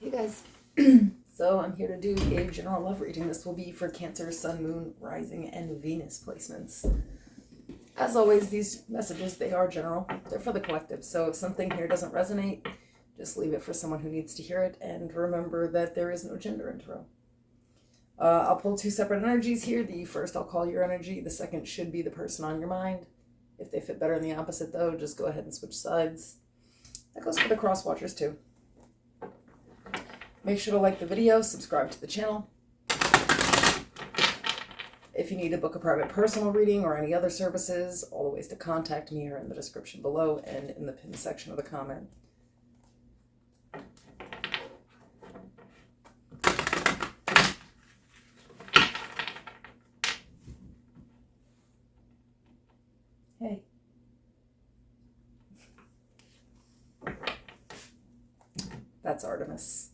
Hey guys. So I'm here to do a general love reading. This will be for Cancer, Sun, Moon, Rising, and Venus placements. As always, these messages, they are general. They're for the collective. So if something here doesn't resonate, just leave it for someone who needs to hear it. And remember that there is no gender in tarot. I'll pull two separate energies here. The first I'll call your energy. The second should be the person on your mind. If they fit better in the opposite, though, just go ahead and switch sides. That goes for the cross watchers, too. Make sure to like the video, subscribe to the channel. If you need to book a private personal reading or any other services, all the ways to contact me are in the description below and in the pinned section of the comment. Hey. That's Artemis.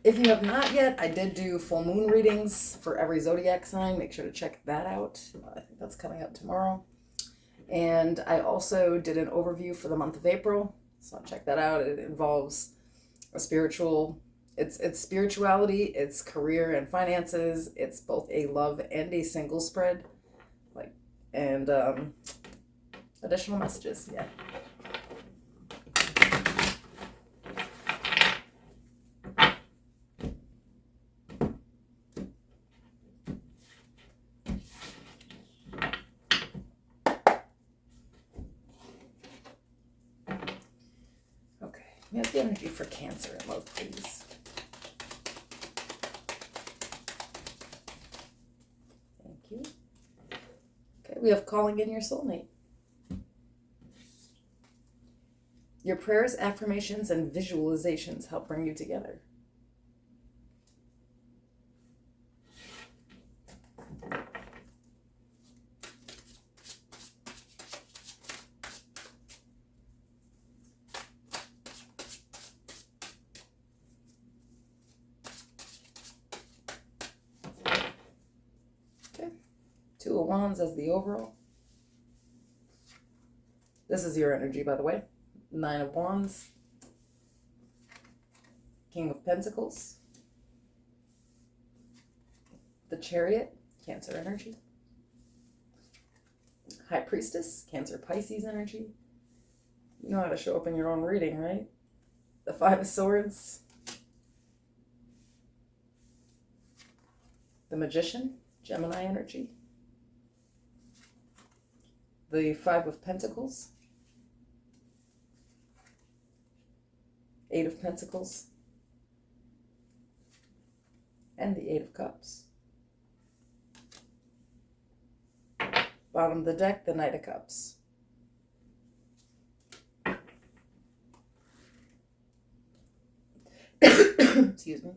If you have not yet, I did do full moon readings for every zodiac sign. Make sure to check that out. I think that's coming up tomorrow. And I also did an overview for the month of April. So check that out. It involves a spiritual, it's spirituality, it's career and finances. It's both a love and a single spread. And additional messages, yeah. Okay, we have the energy for Cancer and love, please. Thank you. Okay, we have calling in your soulmate. Your prayers, affirmations, and visualizations help bring you together. Okay, Two of Wands as the overall. This is your energy, by the way. Nine of Wands. King of Pentacles. The Chariot, Cancer energy. High Priestess, Cancer Pisces energy. You know how to show up in your own reading, right? The Five of Swords. The Magician, Gemini energy. The Five of Pentacles. Eight of Pentacles. And the Eight of Cups. Bottom of the deck, the Knight of Cups. Excuse me.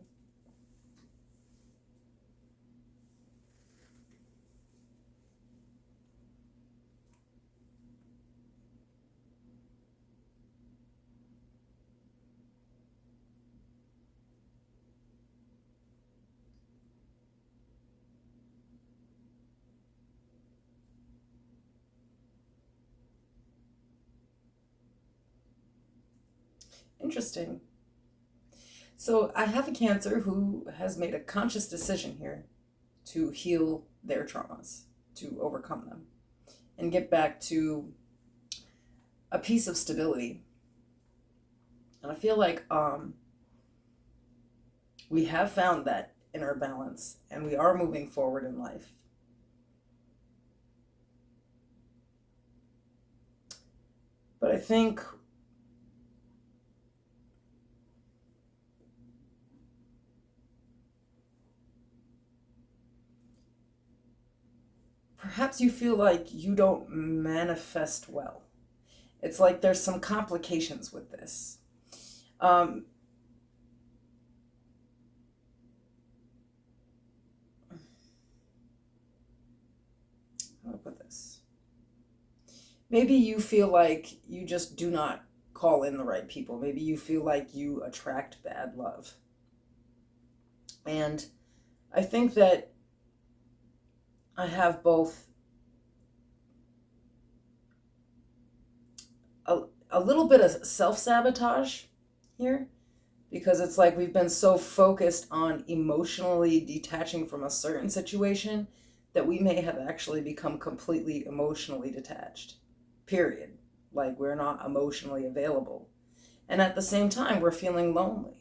Interesting. So I have a Cancer who has made a conscious decision here to heal their traumas, to overcome them, and get back to a piece of stability. And I feel like we have found that inner balance, and we are moving forward in life. But I think perhaps you feel like you don't manifest well. It's like there's some complications with this. How do I put this? Maybe you feel like you just do not call in the right people. Maybe you feel like you attract bad love. And I think that I have both a little bit of self-sabotage here, because it's like we've been so focused on emotionally detaching from a certain situation that we may have actually become completely emotionally detached, period. Like we're not emotionally available. And at the same time, we're feeling lonely.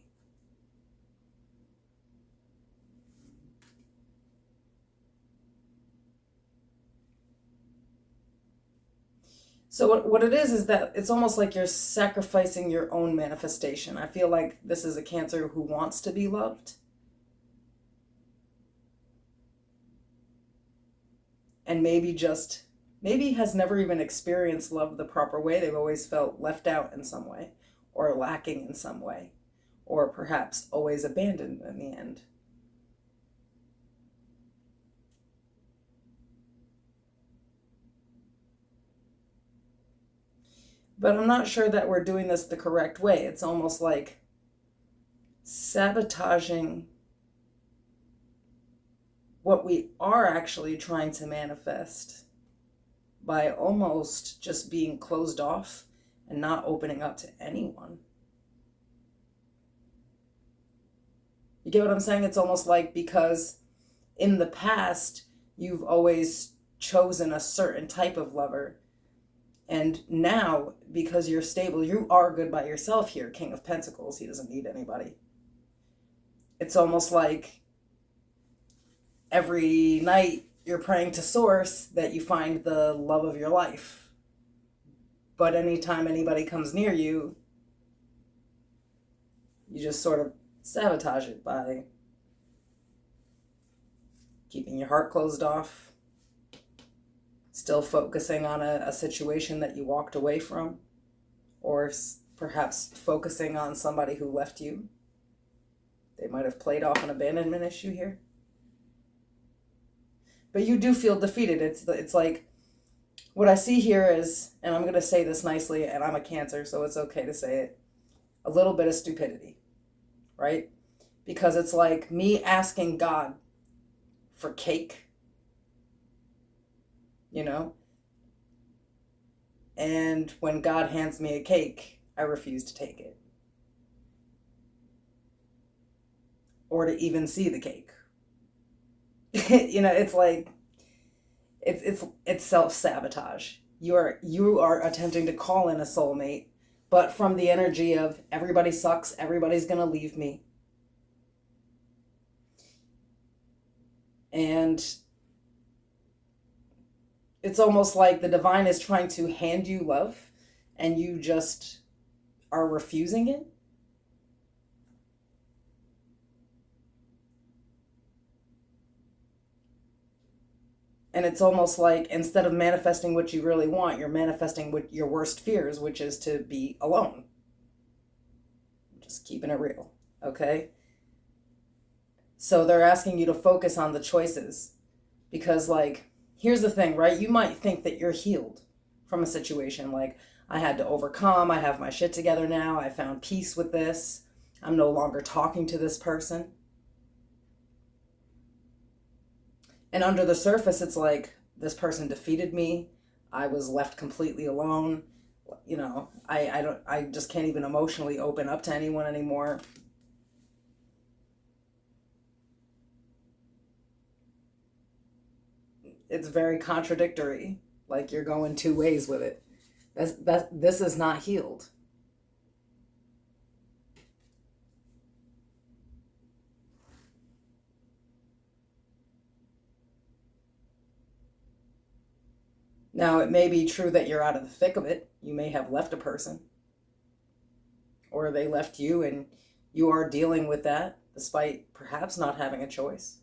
So what it is that it's almost like you're sacrificing your own manifestation. I feel like this is a Cancer who wants to be loved. And maybe has never even experienced love the proper way. They've always felt left out in some way, or lacking in some way, or perhaps always abandoned in the end. But I'm not sure that we're doing this the correct way. It's almost like sabotaging what we are actually trying to manifest by almost just being closed off and not opening up to anyone. You get what I'm saying? It's almost like because in the past, you've always chosen a certain type of lover. And now, because you're stable, you are good by yourself here, King of Pentacles. He doesn't need anybody. It's almost like every night you're praying to Source that you find the love of your life. But anytime anybody comes near you, you just sort of sabotage it by keeping your heart closed off, still focusing on a situation that you walked away from, or perhaps focusing on somebody who left you. They might have played off an abandonment issue here. But you do feel defeated. It's like, what I see here is, and I'm going to say this nicely, and I'm a Cancer, so it's okay to say it, a little bit of stupidity, right? Because it's like me asking God for cake, you know? And when God hands me a cake, I refuse to take it. Or to even see the cake. It's like it's self-sabotage. You are attempting to call in a soulmate, but from the energy of everybody sucks, everybody's gonna leave me. And it's almost like the divine is trying to hand you love and you just are refusing it. And it's almost like instead of manifesting what you really want, you're manifesting what your worst fears, which is to be alone. Just keeping it real, okay? So they're asking you to focus on the choices. Because, like, here's the thing, right? You might think that you're healed from a situation. Like, I had to overcome, I have my shit together now, I found peace with this, I'm no longer talking to this person. And under the surface, it's like, this person defeated me. I was left completely alone. I just can't even emotionally open up to anyone anymore. It's very contradictory. Like you're going two ways with it. This is not healed. Now, it may be true that you're out of the thick of it. You may have left a person, or they left you, and you are dealing with that despite perhaps not having a choice.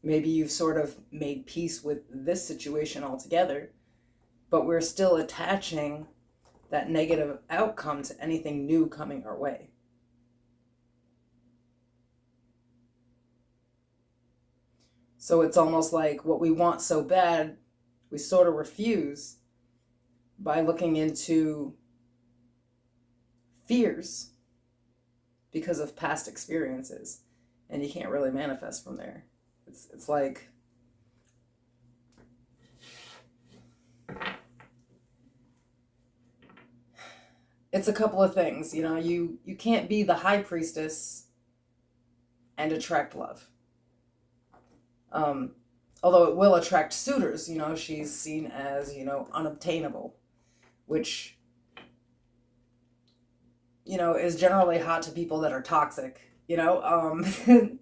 Maybe you've sort of made peace with this situation altogether, but we're still attaching that negative outcome to anything new coming our way. So it's almost like what we want so bad, we sort of refuse by looking into fears because of past experiences. And you can't really manifest from there. It's like it's a couple of things. You can't be the high priestess and attract love. Although it will attract suitors, she's seen as, unobtainable, which, is generally hot to people that are toxic, but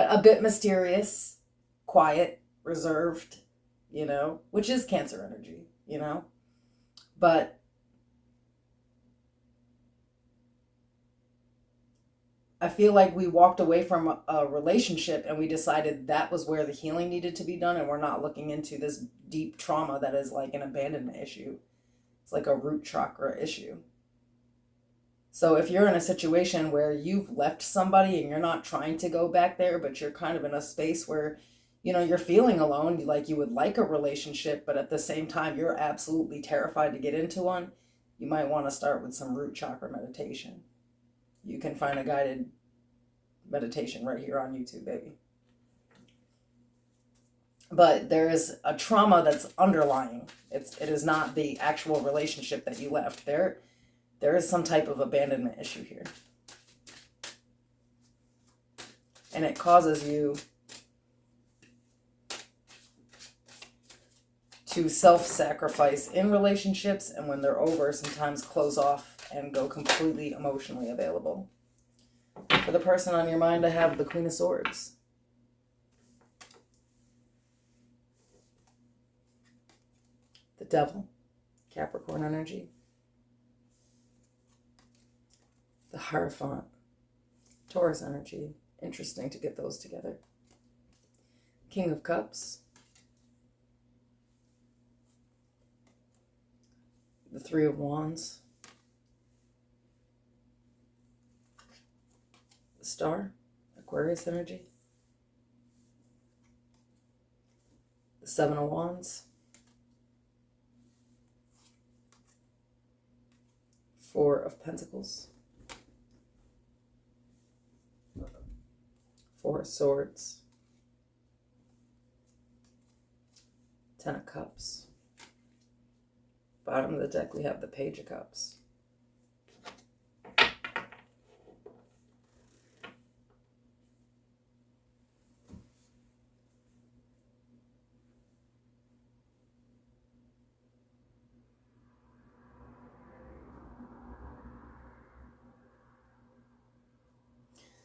a bit mysterious, quiet, reserved, which is Cancer energy, but I feel like we walked away from a relationship and we decided that was where the healing needed to be done, and we're not looking into this deep trauma that is like an abandonment issue. It's like a root chakra issue. So if you're in a situation where you've left somebody and you're not trying to go back there, but you're kind of in a space where, you're feeling alone, like you would like a relationship, but at the same time, you're absolutely terrified to get into one, you might want to start with some root chakra meditation. You can find a guided meditation right here on YouTube, baby. But there is a trauma that's underlying. It is not the actual relationship that you left. There is some type of abandonment issue here. And it causes you to self-sacrifice in relationships, and when they're over, sometimes close off and go completely emotionally available. For the person on your mind, I have the Queen of Swords. The Devil, Capricorn energy. The Hierophant, Taurus energy. Interesting to get those together. King of Cups. The Three of Wands. The Star, Aquarius energy. The Seven of Wands. Four of Pentacles. Four of Swords. Ten of Cups. Bottom of the deck, we have the Page of Cups.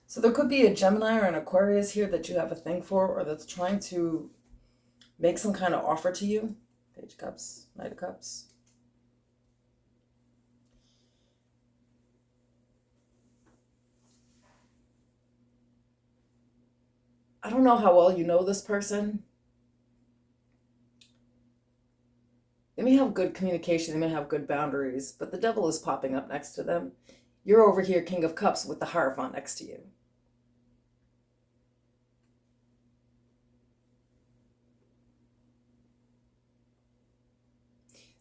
So there could be a Gemini or an Aquarius here that you have a thing for, or that's trying to make some kind of offer to you. Page of Cups, Knight of Cups. I don't know how well you know this person. They may have good communication, they may have good boundaries, but the Devil is popping up next to them. You're over here, King of Cups, with the Hierophant next to you.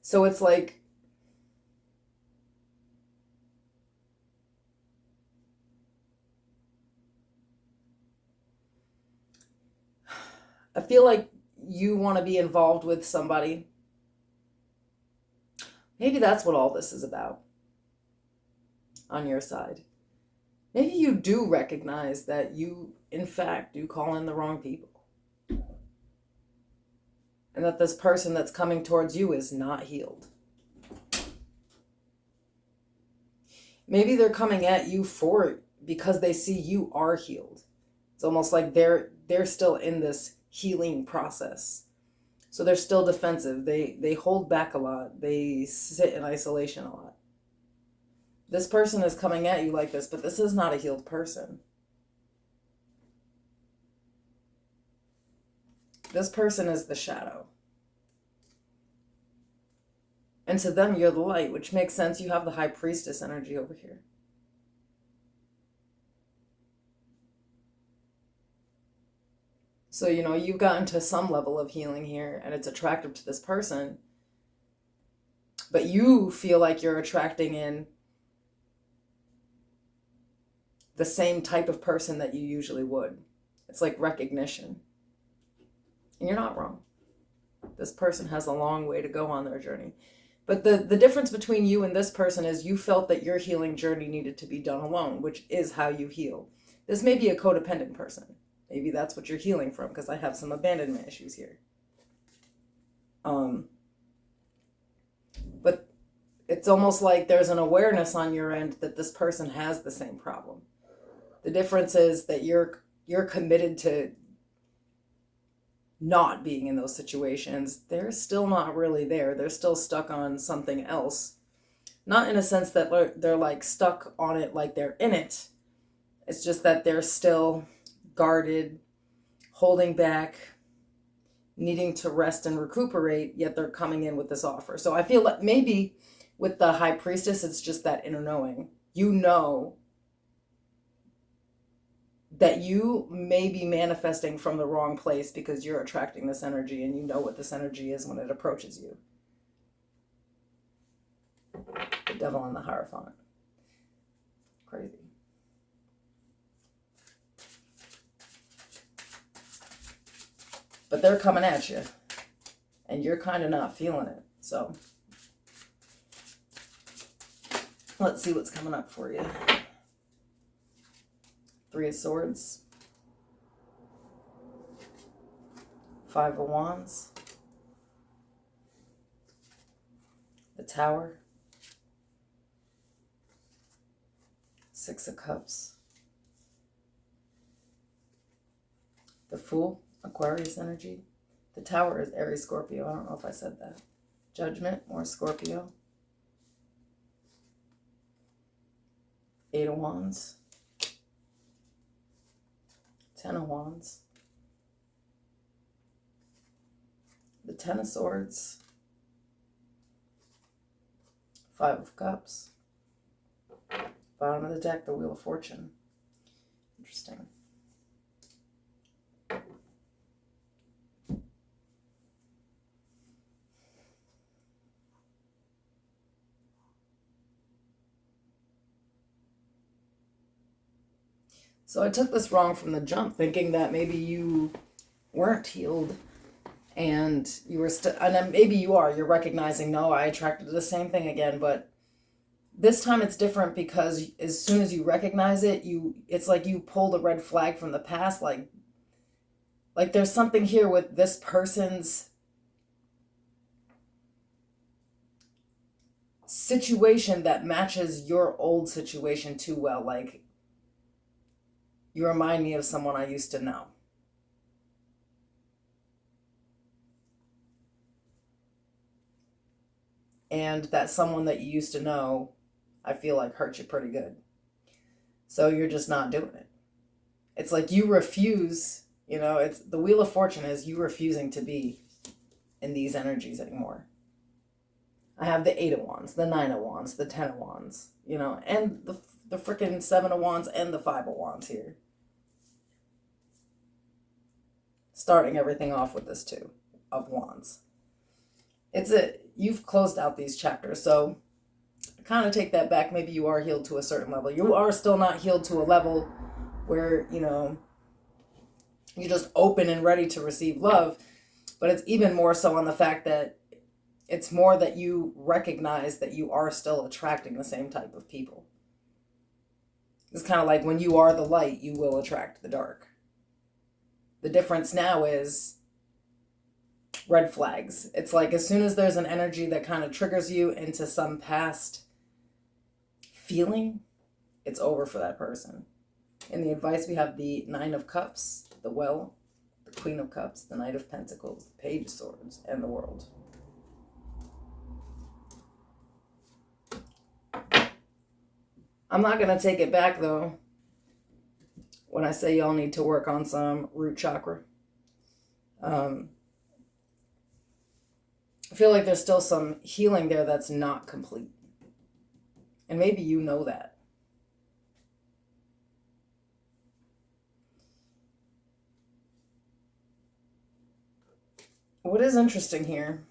So it's like, I feel like you want to be involved with somebody. Maybe that's what all this is about on your side. Maybe you do recognize that you, in fact, do call in the wrong people. And that this person that's coming towards you is not healed. Maybe they're coming at you because they see you are healed. It's almost like they're still in this healing process. So they're still defensive. They hold back a lot. They sit in isolation a lot. This person is coming at you like this, but this is not a healed person. This person is the shadow. And to them, you're the light, which makes sense. You have the High Priestess energy over here. So, you've gotten to some level of healing here, and it's attractive to this person. But you feel like you're attracting in the same type of person that you usually would. It's like recognition. And you're not wrong. This person has a long way to go on their journey. But the difference between you and this person is you felt that your healing journey needed to be done alone, which is how you heal. This may be a codependent person. Maybe that's what you're healing from, because I have some abandonment issues here. But it's almost like there's an awareness on your end that this person has the same problem. The difference is that you're committed to not being in those situations. They're still not really there. They're still stuck on something else. Not in a sense that they're like stuck on it like they're in it. It's just that they're still guarded, holding back, needing to rest and recuperate, yet they're coming in with this offer. So I feel like maybe with the High Priestess, it's just that inner knowing. You know that you may be manifesting from the wrong place because you're attracting this energy, and you know what this energy is when it approaches you. The Devil and the Hierophant. Crazy. But they're coming at you, and you're kind of not feeling it. So let's see what's coming up for you. Three of Swords, Five of Wands, the Tower, Six of Cups, the Fool, Aquarius energy. The Tower is Aries, Scorpio. I don't know if I said that. Judgment, more Scorpio. Eight of Wands. Ten of Wands. The Ten of Swords. Five of Cups. Bottom of the deck, the Wheel of Fortune. Interesting. So I took this wrong from the jump, thinking that maybe you weren't healed and you were and then maybe you are. You're recognizing, no, I attracted the same thing again, but this time it's different because as soon as you recognize it, it's like you pulled a red flag from the past. Like there's something here with this person's situation that matches your old situation too well. Like, you remind me of someone I used to know. And that someone that you used to know, I feel like hurt you pretty good. So you're just not doing it. It's like you refuse, it's the Wheel of Fortune is you refusing to be in these energies anymore. I have the Eight of Wands, the Nine of Wands, the Ten of Wands, and the freaking Seven of Wands and the Five of Wands here. Starting everything off with this Two of Wands. You've closed out these chapters, so kind of take that back. Maybe you are healed to a certain level. You are still not healed to a level where, you're just open and ready to receive love, but it's even more so on the fact that it's more that you recognize that you are still attracting the same type of people. It's kind of like when you are the light, you will attract the dark. The difference now is red flags. It's like as soon as there's an energy that kind of triggers you into some past feeling, it's over for that person. In the advice, we have the Nine of Cups, the Well, the Queen of Cups, the Knight of Pentacles, the Page of Swords, and the World. I'm not going to take it back, though, when I say y'all need to work on some root chakra. I feel like there's still some healing there that's not complete. And maybe you know that. What is interesting here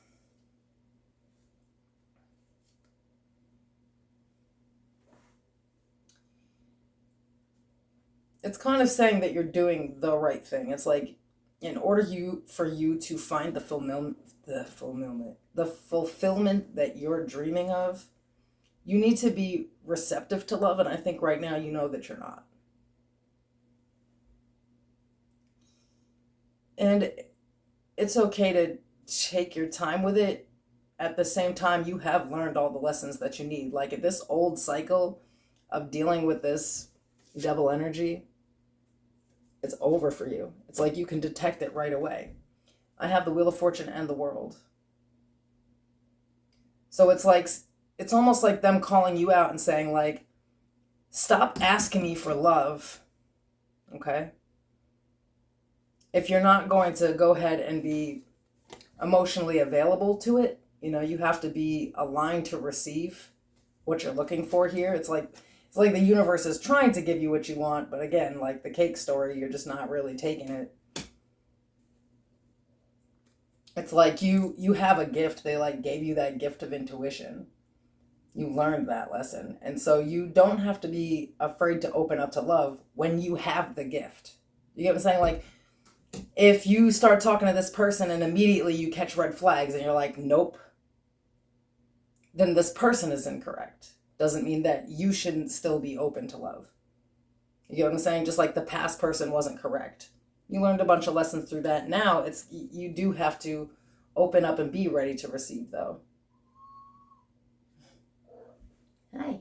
it's kind of saying that you're doing the right thing. It's like in order for you to find the fulfillment that you're dreaming of, you need to be receptive to love, and I think right now you know that you're not. And it's okay to take your time with it. At the same time, you have learned all the lessons that you need. Like this old cycle of dealing with this devil energy, it's over for you. It's like you can detect it right away. I have the Wheel of Fortune and the World. So it's almost like them calling you out and saying like, stop asking me for love, okay? If you're not going to go ahead and be emotionally available to it, you have to be aligned to receive what you're looking for here. It's like the universe is trying to give you what you want, but again, like the cake story, you're just not really taking it. It's like you have a gift. They like gave you that gift of intuition. You learned that lesson. And so you don't have to be afraid to open up to love when you have the gift. You get what I'm saying? Like, if you start talking to this person and immediately you catch red flags and you're like, nope, then this person is incorrect. Doesn't mean that you shouldn't still be open to love. You get what I'm saying? Just like the past person wasn't correct. You learned a bunch of lessons through that. Now you do have to open up and be ready to receive, though. Hi.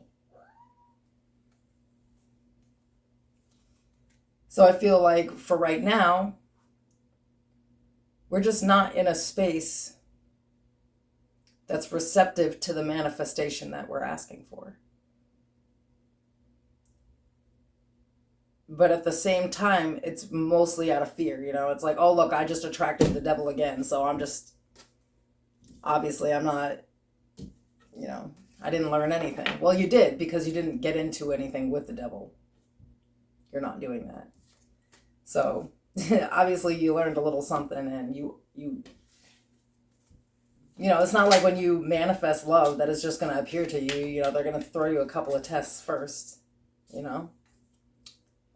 So I feel like for right now, we're just not in a space that's receptive to the manifestation that we're asking for. But at the same time, it's mostly out of fear, It's like, oh, look, I just attracted the devil again, so obviously I'm not, I didn't learn anything. Well, you did, because you didn't get into anything with the devil. You're not doing that. So, obviously you learned a little something, and it's not like when you manifest love that it's just going to appear to you. They're going to throw you a couple of tests first,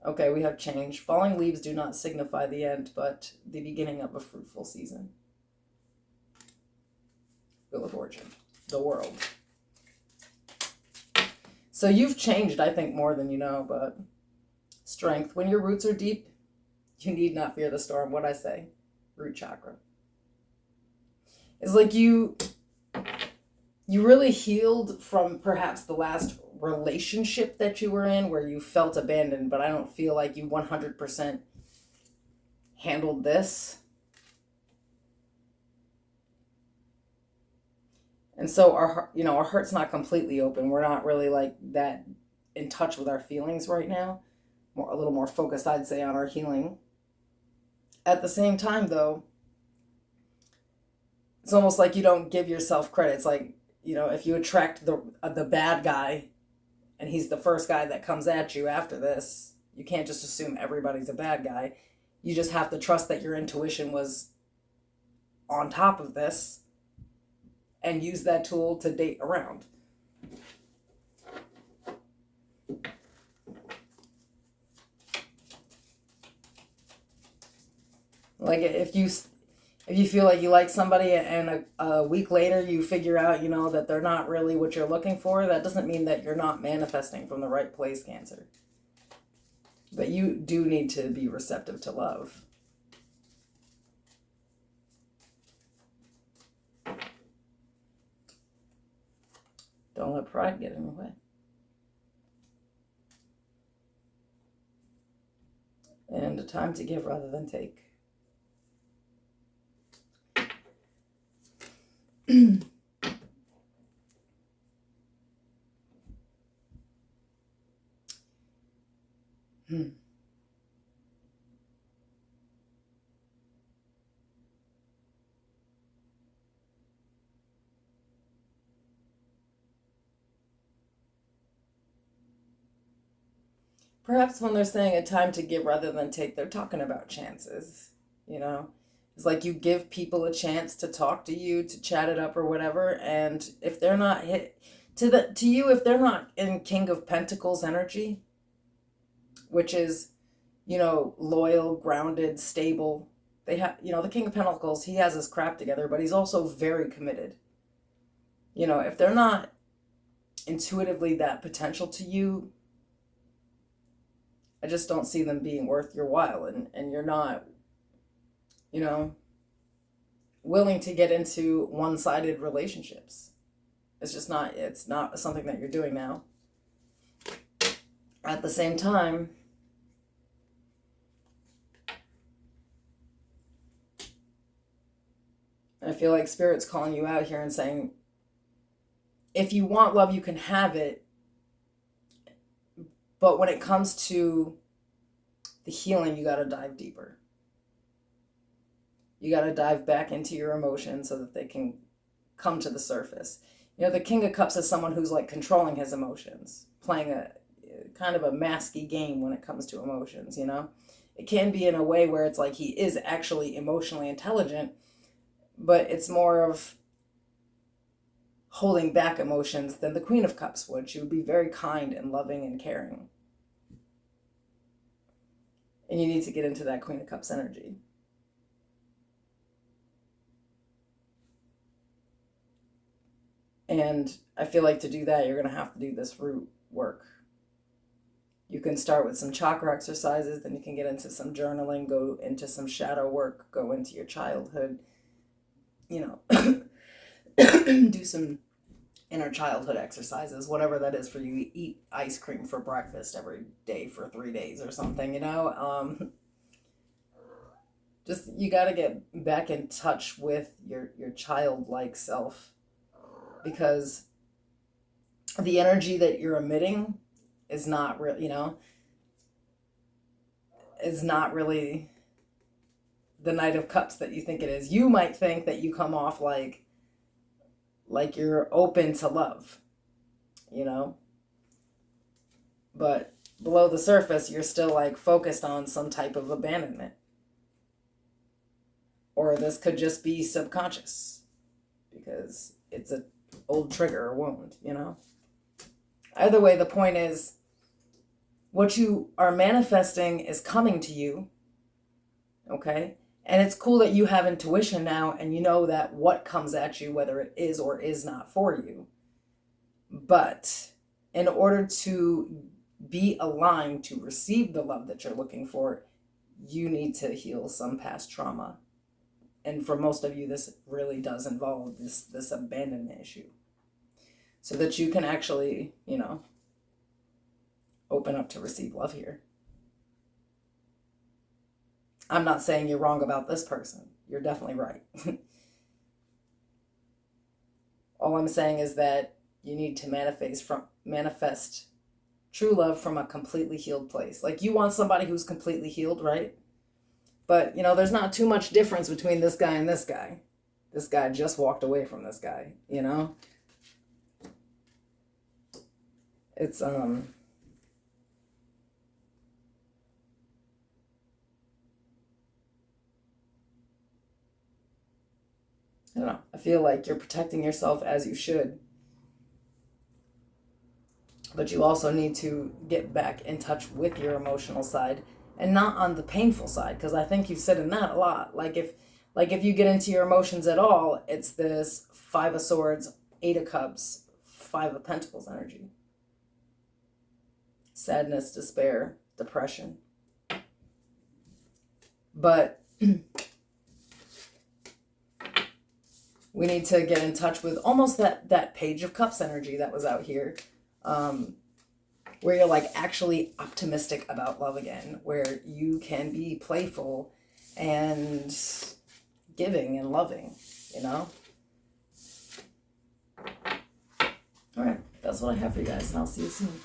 Okay, we have change. Falling leaves do not signify the end, but the beginning of a fruitful season. Wheel of Fortune. The World. So you've changed, I think, more than you know, but strength. When your roots are deep, you need not fear the storm. What'd I say? Root chakra. It's like you really healed from perhaps the last relationship that you were in where you felt abandoned, but I don't feel like you 100% handled this. And so our heart's not completely open. We're not really like that in touch with our feelings right now. A little more focused, I'd say, on our healing. At the same time, though, it's almost like you don't give yourself credit. It's like, if you attract the bad guy and he's the first guy that comes at you after this, you can't just assume everybody's a bad guy. You just have to trust that your intuition was on top of this and use that tool to date around. Like if you feel like you like somebody and a week later you figure out, that they're not really what you're looking for, that doesn't mean that you're not manifesting from the right place, Cancer. But you do need to be receptive to love. Don't let pride get in the way. And a time to give rather than take. Perhaps when they're saying a time to give rather than take, they're talking about chances, It's like you give people a chance to talk to you, to chat it up or whatever, and if they're not if they're not in King of Pentacles energy, which is, loyal, grounded, stable, They have, you know, the King of Pentacles, he has his crap together, but he's also very committed. You know, if they're not intuitively that potential to you, I just don't see them being worth your while. And you're not, you know, willing to get into one-sided relationships. It's not something that you're doing now. At the same time, I feel like Spirit's calling you out here and saying, if you want love, you can have it. But when it comes to the healing, you got to dive deeper. You got to dive back into your emotions so that they can come to the surface. You know, the King of Cups is someone who's like controlling his emotions, playing a kind of a masky game when it comes to emotions, you know? It can be in a way where it's like he is actually emotionally intelligent, but it's more of holding back emotions than the Queen of Cups would. She would be very kind and loving and caring. And you need to get into that Queen of Cups energy. And I feel like to do that, you're going to have to do this root work. You can start with some chakra exercises, then you can get into some journaling, go into some shadow work, go into your childhood, you know, do some inner childhood exercises, whatever that is for you. Eat ice cream for breakfast every day for 3 days or something, you know. Just, you got to get back in touch with your childlike self, because the energy that you're emitting is not real, you know, is not really the Knight of Cups that you think it is. You might think that you come off like you're open to love, you know, but below the surface, you're still like focused on some type of abandonment. Or this could just be subconscious because it's an old trigger or wound, you know. Either way, the point is, what you are manifesting is coming to you, okay? And it's cool that you have intuition now and you know that what comes at you, whether it is or is not for you. But in order to be aligned to receive the love that you're looking for, you need to heal some past trauma. And for most of you, this really does involve this abandonment issue. So that you can actually, you know, open up to receive love here. I'm not saying you're wrong about this person. You're definitely right. All I'm saying is that you need to manifest true love from a completely healed place. Like, you want somebody who's completely healed, right? But, you know, there's not too much difference between this guy and this guy. This guy just walked away from this guy, you know? It's, I don't know. I feel like you're protecting yourself as you should. But you also need to get back in touch with your emotional side and not on the painful side, because I think you've said in that a lot. Like if you get into your emotions at all, it's this 5 of Swords, 8 of Cups, 5 of Pentacles energy. Sadness, despair, depression. But we need to get in touch with almost that Page of Cups energy that was out here, where you're like actually optimistic about love again, where you can be playful and giving and loving, you know? All right, that's what I have for you guys, and I'll see you soon.